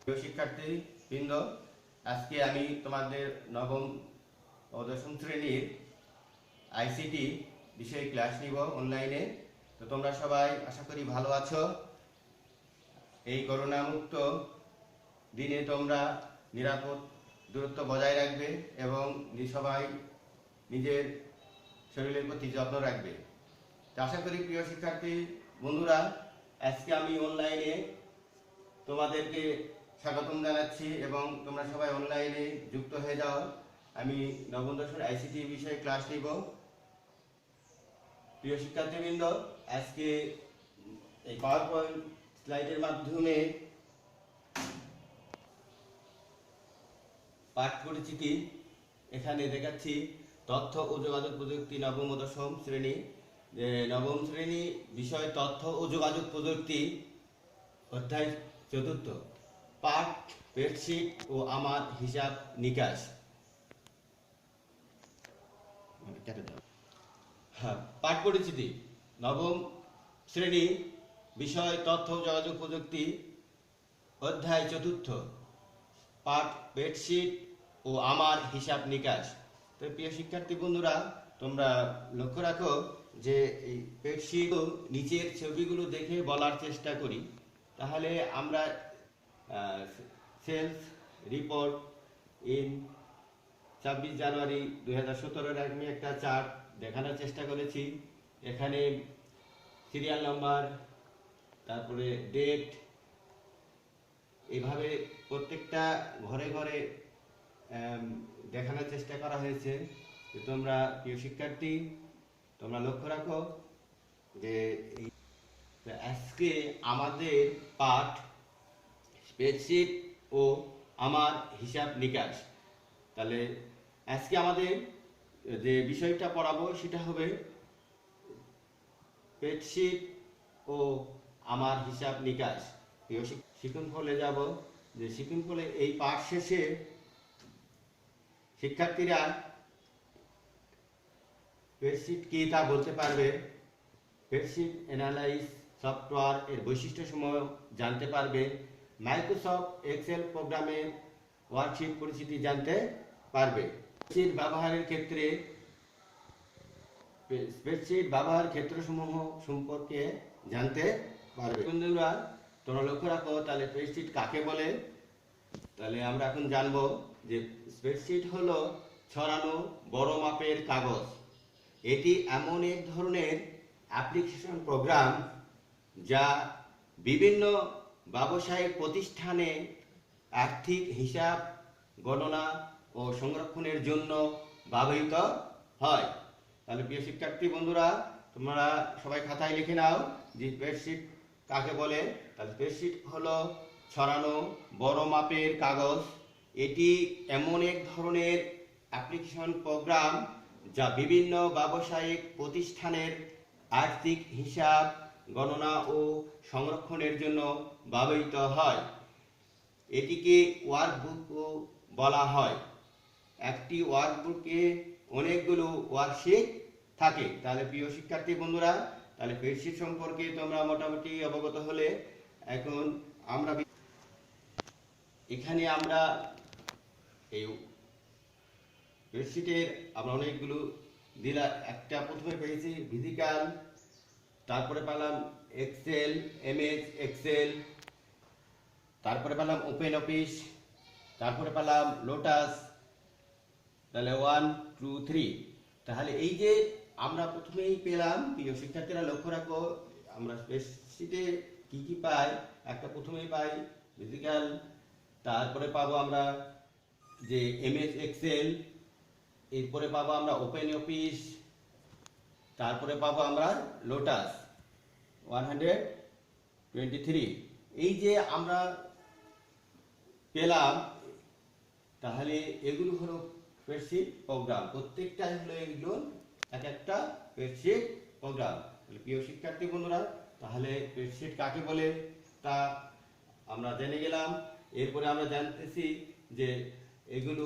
প্রিয় শিক্ষার্থী বৃন্দ, আজকে আমি তোমাদের নবম ও দশম শ্রেণীর আইসিটি বিষয়ে ক্লাস নিব অনলাইনে। তো তোমরা সবাই আশা করি ভালো আছো। এই করোনা মুক্ত দিনে তোমরা নিরাপদ দূরত্ব বজায় রাখবে এবং সবাই নিজের শরীরের প্রতি যত্ন রাখবে। তো আশা করি প্রিয় শিক্ষার্থী বন্ধুরা, আজকে আমি অনলাইনে তোমাদেরকে স্বাগতম জানাচ্ছি এবং তোমরা সবাই অনলাইনে যুক্ত হয়ে যাও। আমি নবম দশম আইসিটি বিষয়ে ক্লাস নিব। প্রিয় শিক্ষার্থীবৃন্দ, আজকে এই পাওয়ার পয়েন্ট স্লাইডের মাধ্যমে পাঠ পরিচিতি এখানে দেখাচ্ছি। তথ্য ও যোগাযোগ প্রযুক্তি নবম ও দশম শ্রেণী, নবম শ্রেণী বিষয় তথ্য ও যোগাযোগ প্রযুক্তি, অধ্যায় চতুর্থ, পাঠ স্প্রেডশিট ও আমার হিসাব নিকাশ। পাঠ পরিচিতি নবম শ্রেণী বিষয় তথ্য ও যোগাযোগ প্রযুক্তি, অধ্যায় চতুর্থ, পাঠ স্প্রেডশিট ও আমার হিসাব নিকাশ। তো প্রিয় শিক্ষার্থী বন্ধুরা, তোমরা লক্ষ্য রাখো যে এই স্প্রেডশিট নিচের ছবিগুলো দেখে বলার চেষ্টা করি, তাহলে আমরা সেলস রিপোর্ট ইন 26 জানুয়ারি 2017 আমি একটা চার্ট দেখানোর চেষ্টা করেছি। এখানে সিরিয়াল নাম্বার, তারপরে ডেট, এইভাবে প্রত্যেকটা ঘরে ঘরে দেখানোর চেষ্টা করা হয়েছে। তোমরা প্রিয় শিক্ষার্থী, তোমরা লক্ষ্য রাখো যে আজকে আমাদের পাঠ স্প্রেডশিট ও আমার হিসাব নিকাশ। তাহলে আজকে আমাদের যে বিষয়টা পড়াবো সেটা হবে স্প্রেডশিট ও আমার হিসাব নিকাশ। শিক্ষণ ফলে যাব যে শিক্ষণ ফলে এই পাঠ শেষে শিক্ষার্থীরা স্প্রেডশিট কি তা বলতে পারবে, স্প্রেডশিট অ্যানালাইজ সফটওয়্যার এর বৈশিষ্ট্যসমূহ জানতে পারবে, মাইক্রোসফট এক্সেল প্রোগ্রামের ওয়ার্কশিট পরিচিতি জানতে পারবে, স্প্রেডশিট ব্যবহারের ক্ষেত্রে স্প্রেডশিট ব্যবহার ক্ষেত্রসমূহ সম্পর্কে জানতে পারবে। বন্ধুরা, তোমরা লক্ষ্য রাখো তাহলে স্প্রেডশিট কাকে বলে। তাহলে আমরা এখন জানবো যে স্প্রেডশিট হলো ছড়ানো বড় মাপের কাগজ। এটি এমন এক ধরনের অ্যাপ্লিকেশন প্রোগ্রাম যা বিভিন্ন ব্যবসায়িক প্রতিষ্ঠানে আর্থিক হিসাব গণনা ও সংরক্ষণের জন্য ব্যবহৃত হয়। তাহলে প্রিয় শিক্ষার্থী বন্ধুরা, তোমরা সবাই খাতায় লিখে নাও যে স্প্রেডশিট কাকে বলে। তাহলে স্প্রেডশিট হলো ছড়ানো বড় মাপের কাগজ। এটি এমন এক ধরনের অ্যাপ্লিকেশন প্রোগ্রাম যা বিভিন্ন ব্যবসায়িক প্রতিষ্ঠানের আর্থিক হিসাব গণনা ও সংরক্ষণের জন্য ব্যবহৃত হয়। এটিকে ওয়ার্কবুকও বলা হয়। একটি ওয়ার্কবুকে অনেকগুলো ওয়ার্কশিট থাকে। তাহলে প্রিয় শিক্ষার্থী বন্ধুরা, তাহলে স্প্রেডশিট সম্পর্কে তোমরা মোটামুটি অবগত হলে। এখন আমরা এখানে আমরা এই স্প্রেডশিটের আমরা অনেকগুলো দিলাম। একটা প্রথমে পেয়েছি ফিজিক্যাল, তারপরে পেলাম এক্সেল, এমএস এক্সেল, তারপরে পেলাম ওপেন অফিস, তারপরে পেলাম লোটাস। তাহলে 1 2 3। তাহলে এই যে আমরা প্রথমেই পেলাম, প্রিয় শিক্ষার্থীরা লক্ষ্য রাখো আমরা স্প্রেডশিটে কি কি পাই। একটা প্রথমেই পাই ফিজিক্যাল, তারপরে পাবো আমরা যে এমএস এক্সেল, এরপরে পাবো আমরা ওপেন অফিস, তারপরে পাবো আমরা লোটাস 123। এই যে আমরা পেলাম, তাহলে এগুলো হলো স্প্রেডশিট প্রোগ্রাম। প্রত্যেকটাই হলো এগুলো এক একটা স্প্রেডশিট প্রোগ্রাম। প্রিয় শিক্ষার্থী বন্ধুরা, তাহলে স্প্রেডশিট কাকে বলে তা আমরা জেনে গেলাম। এরপরে আমরা জানতেছি যে এগুলো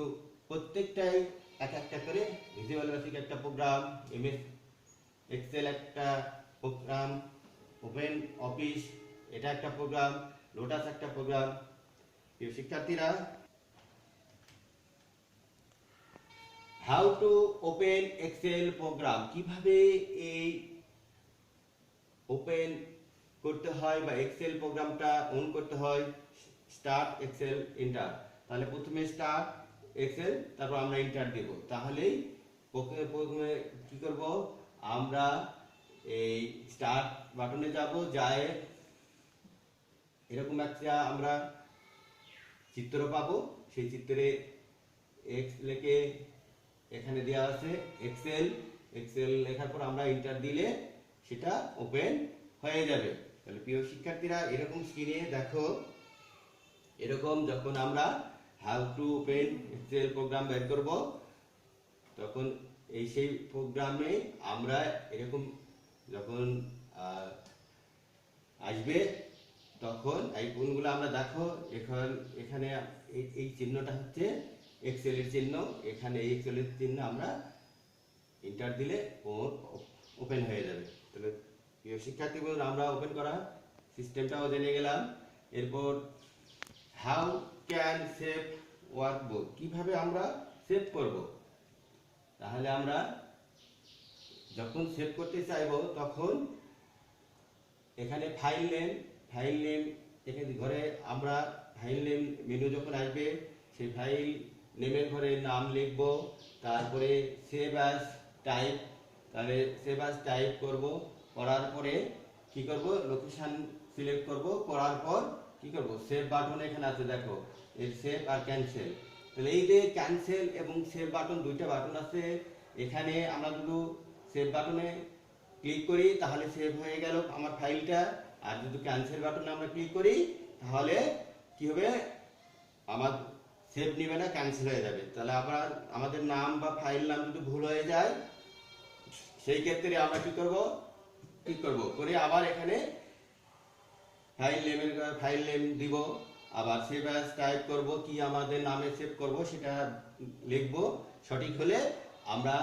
প্রত্যেকটাই এক একটা করে ভিজুয়াল বেসিক একটা প্রোগ্রাম, এমএস এক্সেল একটা প্রোগ্রাম, ওপেন অফিস এটা একটা প্রোগ্রাম, লোটাস একটা প্রোগ্রাম। প্রিয় শিক্ষার্থীরা, how to open Excel program, কিভাবে এই ওপেন করতে হয় বা এক্সেল প্রোগ্রামটা অন করতে হয়। স্টার্ট এক্সেল এন্টার, তাহলে প্রথমে স্টার্ট এক্সেল, তারপর আমরা এন্টার দেব। তাহলেই প্রথমে কি করব, আমরা এই স্টার্ট বাটনে যাব, যায় এরকম একটা আমরা চিত্র পাবো। সেই চিত্রে এক্স লেখে এখানে দেওয়া আছে এক্সেল, এক্সেল লেখার পর আমরা এন্টার দিলে সেটা ওপেন হয়ে যাবে। তাহলে প্রিয় শিক্ষার্থীরা, এরকম স্ক্রিনে দেখো, এরকম যখন আমরা how to open Excel program বের করব, তখন এই সেই প্রোগ্রামে আমরা এরকম যখন আসবে, তখন এই কোনগুলো আমরা দেখো, এখানে এই চিহ্নটা হচ্ছে এক্সেলের চিহ্ন, এখানে এই এক্সেলের চিহ্ন আমরা এন্টার দিলে ওপেন হয়ে যাবে। তাহলে প্রিয় শিক্ষার্থী বন্ধুরা, আমরা ওপেন করা সিস্টেমটাও জেনে গেলাম। এরপর হাউ ক্যান সেভ ওয়ার্কবুক, কিভাবে আমরা সেভ করব। তাহলে আমরা যখন সেভ করতে চাইব, তখন এখানে ফাইল নেম এখানে ঘরে আমরা ফাইল নেম মেনু যখন আসবে, সেই ফাইল নেমের ঘরে নাম লিখব, তারপরে সেভ অ্যাজ টাইপ, তাহলে সেভ অ্যাজ টাইপ করব, করার পরে কি করব, লোকেশন সিলেক্ট করব, করার পর কি করব, সেভ বাটন এখানে আছে দেখো, এই সেভ আর ক্যান্সেল। তাহলে এই যে ক্যান্সেল এবং সেভ বাটন, দুইটা বাটন আছে এখানে। আমরা যদি সেভ বাটনে ক্লিক করি তাহলে সেভ হয়ে গেল আমার ফাইলটা, আর যদি ক্যান্সেল বাটনে আমরা ক্লিক করি তাহলে কি হবে, আমার সেভ নিবে না, ক্যান্সেল হয়ে যাবে। তাহলে আবার আমাদের নাম বা ফাইল নাম যদি ভুল হয়ে যায়, সেই ক্ষেত্রে আমরা কি করব করে আবার এখানে ফাইল নেম দিব, আবার সেভ অ্যাজ টাইপ করব, কি আমাদের নামে সেভ করব সেটা লিখব, সঠিক হলে আমরা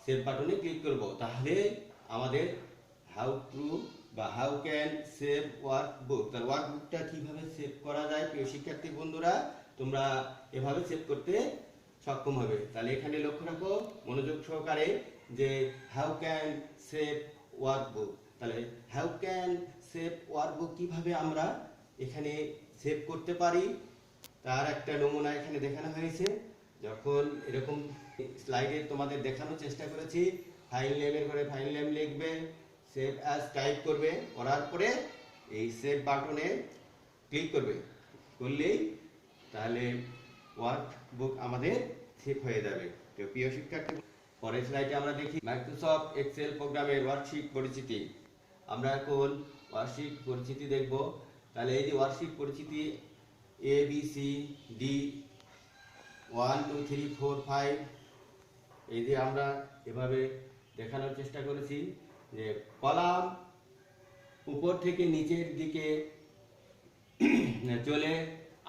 সেভ বাটনে ক্লিক করব। তাহলে আমাদের হাউ টু বা হাউ ক্যান সেভ ওয়ার্কবুক, তার ওয়ার্কবুকটা কিভাবে সেভ করা যায়, প্রিয় শিক্ষার্থী বন্ধুরা তোমরা এভাবে সেভ করতে সক্ষম হবে। তাহলে এখানে লক্ষ্য রাখো মনোযোগ সহকারে যে হাউ ক্যান সেভ ওয়ার্কবুক, তাহলে হাউ ক্যান সেভ ওয়ার্কবুক কিভাবে আমরা এখানে সেভ করতে পারি তার একটা নমুনা এখানে দেখানো হয়েছে। যখন এরকম স্লাইডে তোমাদের দেখানোর চেষ্টা করেছি, ফাইল নেমের ঘরে ফাইল নেম লিখবে, সেভ অ্যাজ টাইপ করবে, করার পরে এই সেভ বাটনে ক্লিক করবে, করলেই তাহলে ওয়ার্কবুক আমাদের সেভ হয়ে যাবে। তো প্রিয় শিক্ষার্থী, পরের স্লাইডে আমরা দেখি মাইক্রোসফট এক্সেল প্রোগ্রামের ওয়ার্কশিট পরিচিতি। আমরা এখন ওয়ার্কশিট পরিচিতি দেখব। তাহলে এই যে ওয়ার্কশিট পরিচিতি ABCD 1 2 3 4 5, এই যে আমরা এভাবে দেখানোর চেষ্টা করেছি যে কলাম উপর থেকে নিচের দিকে চলে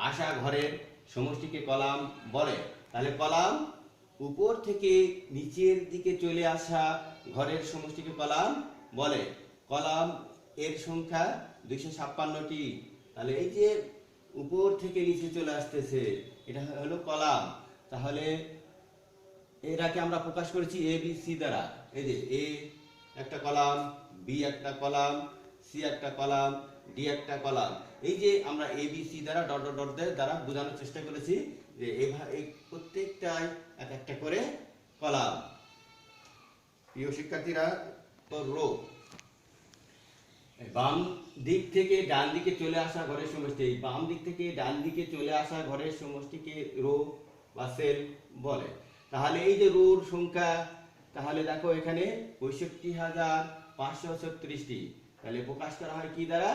আসা ঘরের সমষ্টিকে কলাম বলে। তাহলে কলাম উপর থেকে নিচের দিকে চলে আসা ঘরের সমষ্টিকে কলাম বলে। কলাম এর সংখ্যা 256টি। তাহলে এই যে উপর থেকে নিচে চলে আসতেছে, এটা হলো কলাম। তাহলে এটাকে আমরা প্রকাশ করেছি ABC দ্বারা। এই যে A একটা কলাম, B একটা কলাম, C একটা কলাম, D একটা কলাম। এই যে আমরা ABC দ্বারা ডট ডট ডট দ্বারা বোঝানোর চেষ্টা করেছি যে এই প্রত্যেকটাই এক একটা করে কলাম। প্রিয় শিক্ষার্থীরা, তো রো বাম দিক থেকে ডান দিকে চলে আসা ঘরের সমষ্টি, এই বাম দিক থেকে ডান দিকে চলে আসা ঘরের সমষ্টিকে রো বা সেল বলে। তাহলে এই যে রোর সংখ্যা, তাহলে দেখো এখানে 65,536টি। তাহলে প্রকাশ করা হয় কি দ্বারা,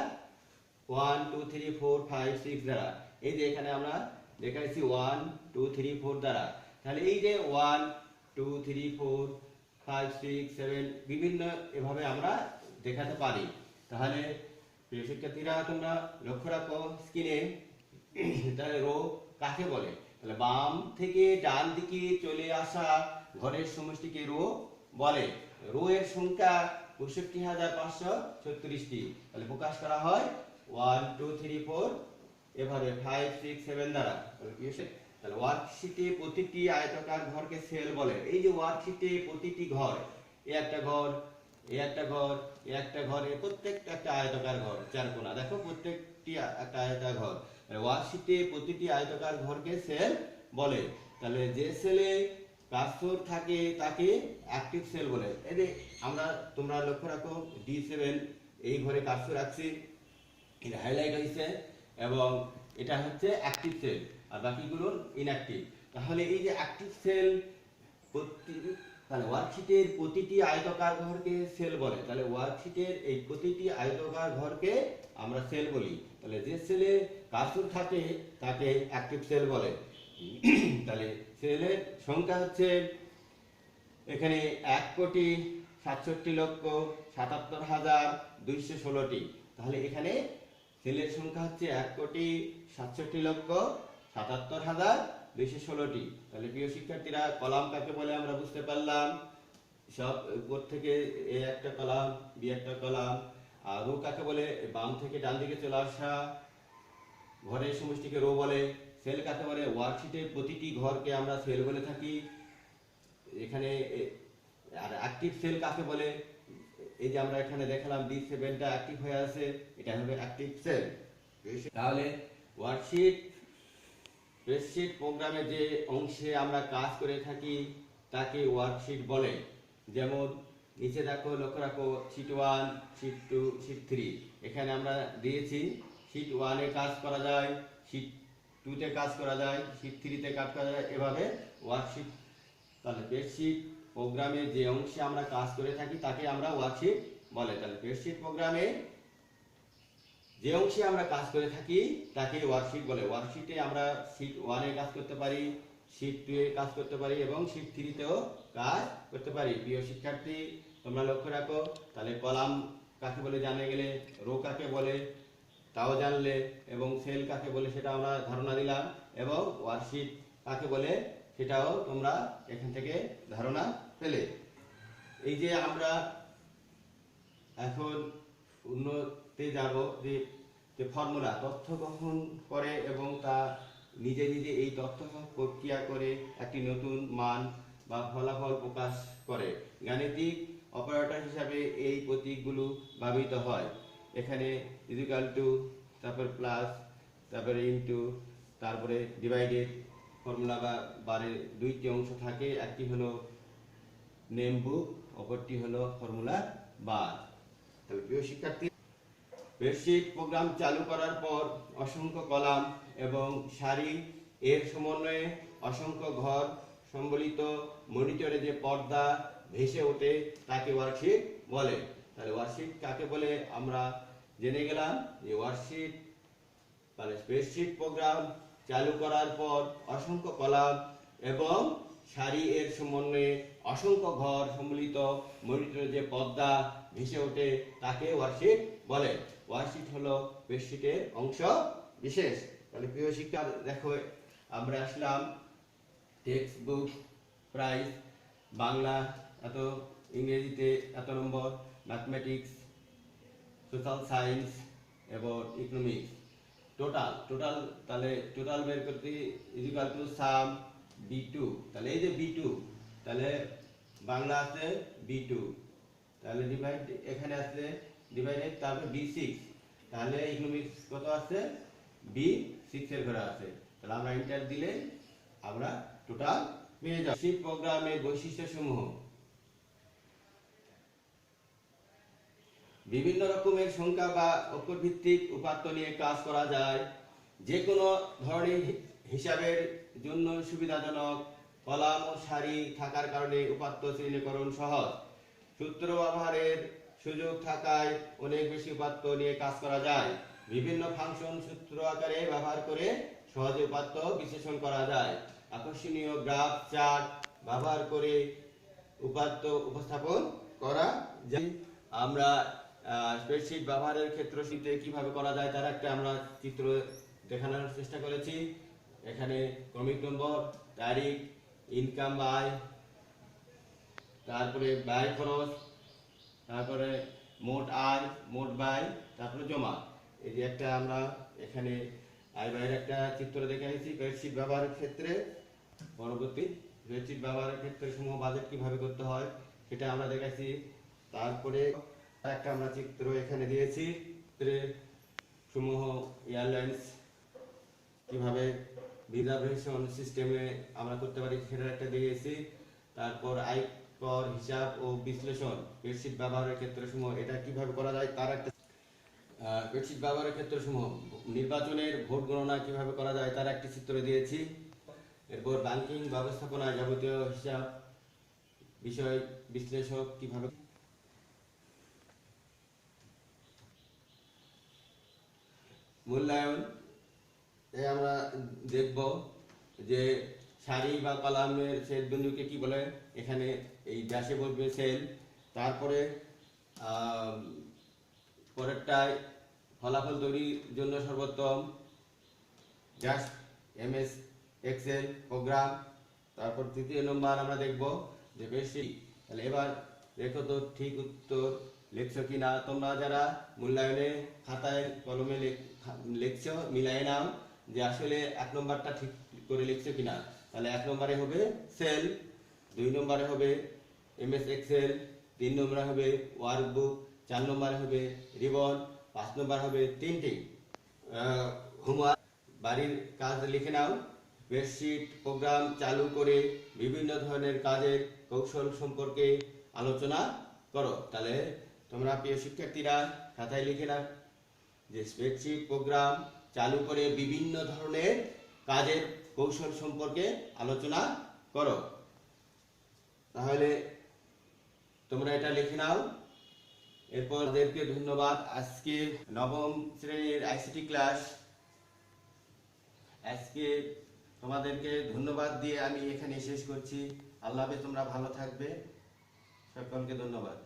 1 2 3 4 5 6 দ্বারা। এই যে এখানে আমরা দেখাইছি 1 2 3 4 দ্বারা। তাহলে এই যে 1 2 3 4 5 6 7 বিভিন্ন এভাবে আমরা দেখাতে পারি। তাহলে প্রিয় শিক্ষার্থীরা, তোমরা লক্ষ্য রাখো স্ক্রিনে, তাহলে রো কাকে বলে। তাহলে বাম থেকে ডান দিকে চলে আসা ঘরের সমষ্টিকে রো বলে। রো এর সংখ্যা 65,536টি। তাহলে প্রকাশ করা হয় 1 2 3 4 এভাবে 5 6 7 দ্বারা, তাহলে কি হচ্ছে, তাহলে ওয়ার্কশিটে প্রতিটি আয়তাকার ঘরকে সেল বলে। এই যে ওয়ার্কশিটে প্রতিটি ঘর, এই একটা ঘর, এই একটা ঘর, এই একটা ঘর, এই প্রত্যেকটা একটা আয়তাকার ঘর, চারকোনা, দেখো প্রত্যেকটি একটা আয়তাকার ঘর। ওয়ার্কশিটে প্রতিটি আয়তাকার ঘরকে সেল বলে। তাহলে যে সেলে কার্সর থাকে তাকে অ্যাক্টিভ সেল বলে। এই যে তোমরা লক্ষ্য রাখো D7 এই ঘরে কার্সর রাখছি, এটা হাইলাইট হয়েছে এবং এটা হচ্ছে অ্যাক্টিভ সেল, আর বাকিগুলো ইনঅ্যাক্টিভ। তাহলে এই যে অ্যাক্টিভ সেল, তাহলে ওয়ার্কশিটের প্রতিটি আয়তাকার ঘরকে সেল বলে। তাহলে ওয়ার্কশিটের এই প্রতিটি আয়তাকার ঘরকে আমরা সেল বলি। তাহলে যে সেলে কার্সর থাকে তাকে অ্যাক্টিভ সেল বলে। তাহলে সেলের সংখ্যা হচ্ছে এখানে 1,67,77,216টি। তাহলে এখানে সেলের সংখ্যা হচ্ছে 1,67,77,216টি। তাহলে প্রিয় শিক্ষার্থীরা, কলাম কাকে বলে আমরা বুঝতে পারলাম। সব উপর থেকে এ একটা কলাম, বি একটা কলাম। আর রো কাকে বলে, বাম থেকে ডান দিকে চলে আসা ঘরের সমষ্টিকে রো বলে। সেল কাকে বলে, ওয়ার্কশিটের প্রতিটি ঘরকে আমরা সেল বলে থাকি এখানে। আর অ্যাক্টিভ সেল কাকে বলে, এই যে আমরা এখানে দেখালাম D7টা অ্যাক্টিভ হয়ে আছে, এটা হবে অ্যাক্টিভ সেল। তাহলে স্প্রেডশিট প্রোগ্রামে যে অংশে আমরা কাজ করে থাকি তাকে ওয়ার্কশিট বলে। যেমন নিচে দেখো, লক্ষ্য রাখো, শীট 1, শীট 2, শীট 3 এখানে আমরা দিয়েছি। শীট 1 এ কাজ করা যায়, শীট 2 তে কাজ করা যায়, শীট 3 তে কাজ করা যায়, এভাবে ওয়ার্কশিট। তাহলে স্প্রেডশিট প্রোগ্রামে যে অংশে আমরা কাজ করে থাকি তাকে আমরা ওয়ার্কশিট বলে। তাহলে স্প্রেডশিট প্রোগ্রামে যে অংশে আমরা কাজ করে থাকি তাকে ওয়ার্কশিট বলে। ওয়ার্কশিটে আমরা শীট 1 এ কাজ করতে পারি, শীট 2 এ কাজ করতে পারি এবং শীট 3 তেও কাজ করতে পারি। প্রিয় শিক্ষার্থী, তোমরা লক্ষ্য রাখো, তাহলে কলাম কাকে বলে জানা গেলে, রো কাকে বলে তাও জানলে, এবং সেল কাকে বলে সেটা আমরা ধারণা দিলাম, এবং ওয়ার্কশিট কাকে বলে সেটাও তোমরা এখান থেকে ধারণা পেলে। এই যে আমরা এখন উন্নতে যাব, যে ফর্মুলা তথ্য গ্রহণ করে এবং তা নিজে নিজে এই তথ্য প্রক্রিয়া করে একটি নতুন মান বা ফলাফল প্রকাশ করে। গাণিতিক অপারেটর হিসাবে এই প্রতীকগুলো ব্যবহৃত হয়। এখানে ইকুয়াল টু, তারপর প্লাস, তারপরে ইনটু, তারপরে ডিভাইডেড ফর্মুলা বা বারের দুইটি অংশ থাকে, একটি হলো নেম বুক, অপরটি হলো ফর্মুলা বার। তাহলে প্রিয় শিক্ষার্থী, স্প্রেডশিট প্রোগ্রাম চালু করার পর অসংখ্য কলাম এবং সারি এর সমন্বয়ে অসংখ্য ঘর সম্বলিত মনিটরে যে পর্দা ভেসে ওঠে তাকে ওয়ার্কশিট বলে। তাহলে ওয়ার্কশিট কাকে বলে আমরা জেনে গেলাম। যে ওয়ার্কশিট, তাহলে স্প্রেডশিট প্রোগ্রাম চালু করার পর অসংখ্য কলাম এবং সারি এর সমন্বয়ে অসংখ্য ঘর সম্বলিত মনিটরে যে পর্দা ভেসে ওঠে তাকে ওয়ার্কশিট বলে। ওয়ার্কশিট হলো স্প্রেডশিটের অংশ বিশেষ। তাহলে প্রিয় শিক্ষা, দেখো আমরা আসলাম টেক্সট বুক প্রাইস, বাংলা এত, ইংরেজিতে এত নম্বর, ম্যাথমেটিক্স, সোশ্যাল সায়েন্স এবং ইকোনমিক্স। টোটাল তাহলে টোটাল বের করতে ইকুয়াল টু সাম B2। তাহলে এই যে B2, তাহলে বাংলা আছে B2, তাহলে ডিভাইড এখানে আছে ডিভাইডেড, তারপর B6, তাহলে ইকোনমিক্স কত আছে, B6 এর ঘরে আছে। তাহলে আমরা এন্টার দিলে আমরা টোটাল পেয়ে যাব। স্প্রেডশিট প্রোগ্রামের বৈশিষ্ট্যসমূহ: বিভিন্ন রকমের সংখ্যা বা অক্ষর ভিত্তিক উপাত্ত নিয়ে কাজ করা যায়। যে কোনো ধরনের হিসাবের জন্য সুবিধাজনক। কলাম ও সারি থাকার কারণে উপাত্ত শ্রেণীকরণ সহজ। সূত্র ব্যবহারের সুযোগ থাকায় অনেক বেশি উপাত্ত নিয়ে কাজ করা যায়। বিভিন্ন ফাংশন সূত্র আকারে ব্যবহার করে সহজে উপাত্ত বিশ্লেষণ করা যায়। আকর্ষণীয় গ্রাফ চার্ট ব্যবহার করে উপাত্ত উপস্থাপন করা যায়। আমরা স্প্রেডশিট ব্যবহারের ক্ষেত্রটিতে কিভাবে করা যায় তার একটা আমরা চিত্র দেখানোর চেষ্টা করেছি। এখানে ক্রমিক নম্বর, তারিখ, ইনকাম আয়, তারপরে ব্যয় খরচ, তারপরে মোট আয়, মোট ব্যয়, তারপরে জমা। এই যে একটা আমরা এখানে বাইরে একটা চিত্র দেখাইছি স্প্রেডশিট ব্যবহারের ক্ষেত্রে। পরবর্তী স্প্রেডশিট ব্যবহারের ক্ষেত্রে সমূহ বাজেট কিভাবে করতে হয় সেটা আমরা দেখাইছি। তারপরে একটা আমরা চিত্র এখানে দিয়েছি, সমূহ এয়ারলাইন্স কিভাবে রিজার্ভেশন সিস্টেমে আমরা করতে পারি সেটা একটা দিয়েছি। তারপর আয়কর হিসাব ও বিশ্লেষণ স্প্রেডশিট ব্যবহারের ক্ষেত্রে সমূহ এটা কিভাবে করা যায় তার একটা স্প্রেডশিট ব্যবহারের ক্ষেত্রে সমূহ নির্বাচনের ভোট গণনা কিভাবে করা যায় তার একটি চিত্র দিয়েছি। এরপর ব্যাংকিং ব্যবস্থাপনা যাবতীয় হিসাব বিষয় বিশ্লেষক কিভাবে, মূল্যায়ন আমরা দেখব যে সারি বা কলামের শেষ বিন্দুকে কি বলে, এখানে এই ড্যাশে বলবে সেল। তারপরে পরেরটায় ফলাফল তৈরির জন্য সর্বোত্তম ড্যাশ এমএস এক্সেল প্রোগ্রাম। তারপর তৃতীয় নম্বর আমরা দেখব যে বেশি। তাহলে এবার দেখো তো ঠিক উত্তর লিখছো কিনা। তোমরা যারা মূল্যায়নে খাতায় কলমে লিখছো মিলাই নাও যে আসলে 1 নম্বরটা ঠিক করে লিখছো কিনা। তাহলে 1 নম্বরে হবে সেল, 2 নম্বরে হবে এমএস এক্সেল, 3 নম্বরে হবে ওয়ার্কবুক, 4 নম্বরে হবে রিবন, 5 নম্বর হবে 3টি হোমওয়ার্ক। বাড়ির কাজ লিখে নাও। স্প্রেডশিট প্রোগ্রাম চালু করে বিভিন্ন ধরনের কাজের কৌশল সম্পর্কে আলোচনা করো। তাহলে তোমরা প্রিয় শিক্ষার্থীরা খাতায় লিখে নাও যে স্প্রেডশিট প্রোগ্রাম চালু করে বিভিন্ন ধরনের কাজের কৌশল সম্পর্কে আলোচনা করো। তাহলে তোমরা এটা লিখে নাও। এরপর ওদেরকে ধন্যবাদ। আজকে নবম শ্রেণীর আইসিটি ক্লাস, আজকে তোমাদেরকে ধন্যবাদ দিয়ে আমি এখানে শেষ করছি। আল্লাহ হাফেজ, তোমরা ভালো থাকবে, সকলকে ধন্যবাদ।